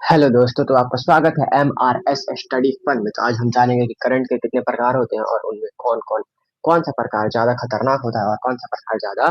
Hello दोस्तों, तो आपका स्वागत है MRS स्टडी फन में। तो आज हम जानेंगे कि करंट के कितने प्रकार होते हैं और उनमें कौन सा प्रकार ज्यादा खतरनाक होता है और कौन सा प्रकार ज्यादा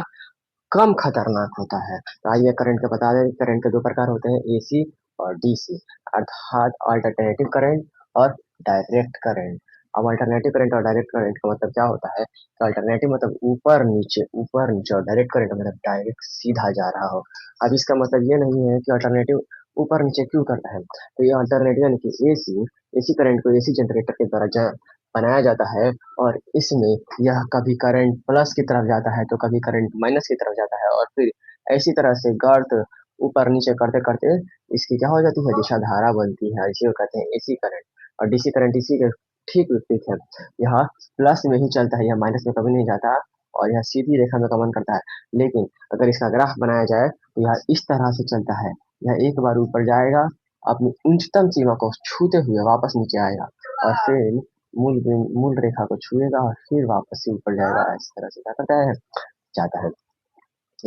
कम खतरनाक होता है। तो आइए करंट का बता दें। करंट के दो प्रकार होते हैं, AC और DC, अर्थात अल्टरनेटिव करंट और डायरेक्ट करंट। अब अल्टरनेटिव करंट और डायरेक्ट करंट का मतलब क्या होता है? तो अल्टरनेटिव मतलब ऊपर नीचे, और डायरेक्ट करंट मतलब डायरेक्ट सीधा जा रहा हो। अब इसका मतलब ये नहीं है कि अल्टरनेटिव ऊपर नीचे क्यों करता है। तो ये अल्टरनेटिव यानी कि एसी एसी करंट को एसी जनरेटर के द्वारा बनाया जाता है, और इसमें यह कभी करंट प्लस की तरफ जाता है तो कभी करंट माइनस की तरफ जाता है, और फिर ऐसी तरह से गर्त ऊपर नीचे करते करते इसकी क्या हो जाती है, दिशा धारा बनती है। इसी को कहते हैं एसी करंट। और डीसी करंट इसी के ठीक विपरीत है। यह प्लस में ही चलता है, यह माइनस में कभी नहीं जाता, और यह सीधी रेखा में गमन करता है। लेकिन अगर इसका ग्राफ बनाया जाए तो यह इस तरह से चलता है। यह एक बार ऊपर जाएगा, अपनी उच्चतम सीमा को छूते हुए वापस नीचे आएगा, और फिर मूल रेखा को छुएगा और फिर वापस से ऊपर जाएगा। इस तरह से क्या करता है, जाता है।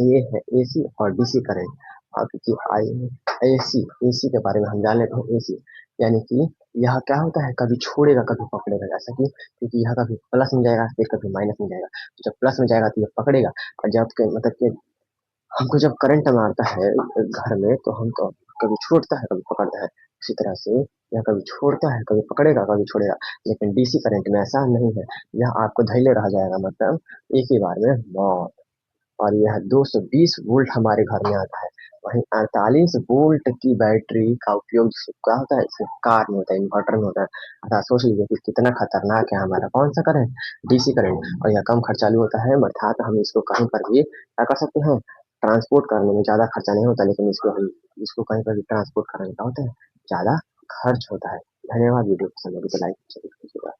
ये है एसी और डीसी करंट। अब की आई एसी एसी के बारे में हम जान लेते हैं। एसी यानी कि यह क्या होता है, कभी छोड़ेगा कभी पकड़ेगा। जैसा कि क्योंकि यह कभी प्लस में जाएगा फिर कभी माइनस में जाएगा। तो जब प्लस में जाएगा तो यह पकड़ेगा, और मतलब कि हमको जब करंट मारता है घर में तो हमको कभी छोड़ता है कभी पकड़ता है। इसी तरह से यह कभी छोड़ता है कभी पकड़ेगा कभी छोड़ेगा। लेकिन डीसी करंट में ऐसा नहीं है। यह आपको धैले रह जाएगा, मतलब एक ही बार में मौत। और यह 220 वोल्ट हमारे घर में आता है। वहीं 48 वोल्ट की बैटरी का उपयोग क्या होता है, इसमें कार में होता है, इन्वर्टर में होता है। अर्थात सोच लीजिए कि कितना खतरनाक है हमारा कौन सा करंट, डीसी करंट। और यह कम खर्चालू होता है, अर्थात हम इसको कहीं पर भी क्या कर सकते हैं, ट्रांसपोर्ट करने में ज्यादा खर्चा नहीं होता। लेकिन इसको कहीं पर भी ट्रांसपोर्ट करने का होता है, ज्यादा खर्च होता है। धन्यवाद। वीडियो पसंद लगे तो लाइक जरूर कीजिएगा।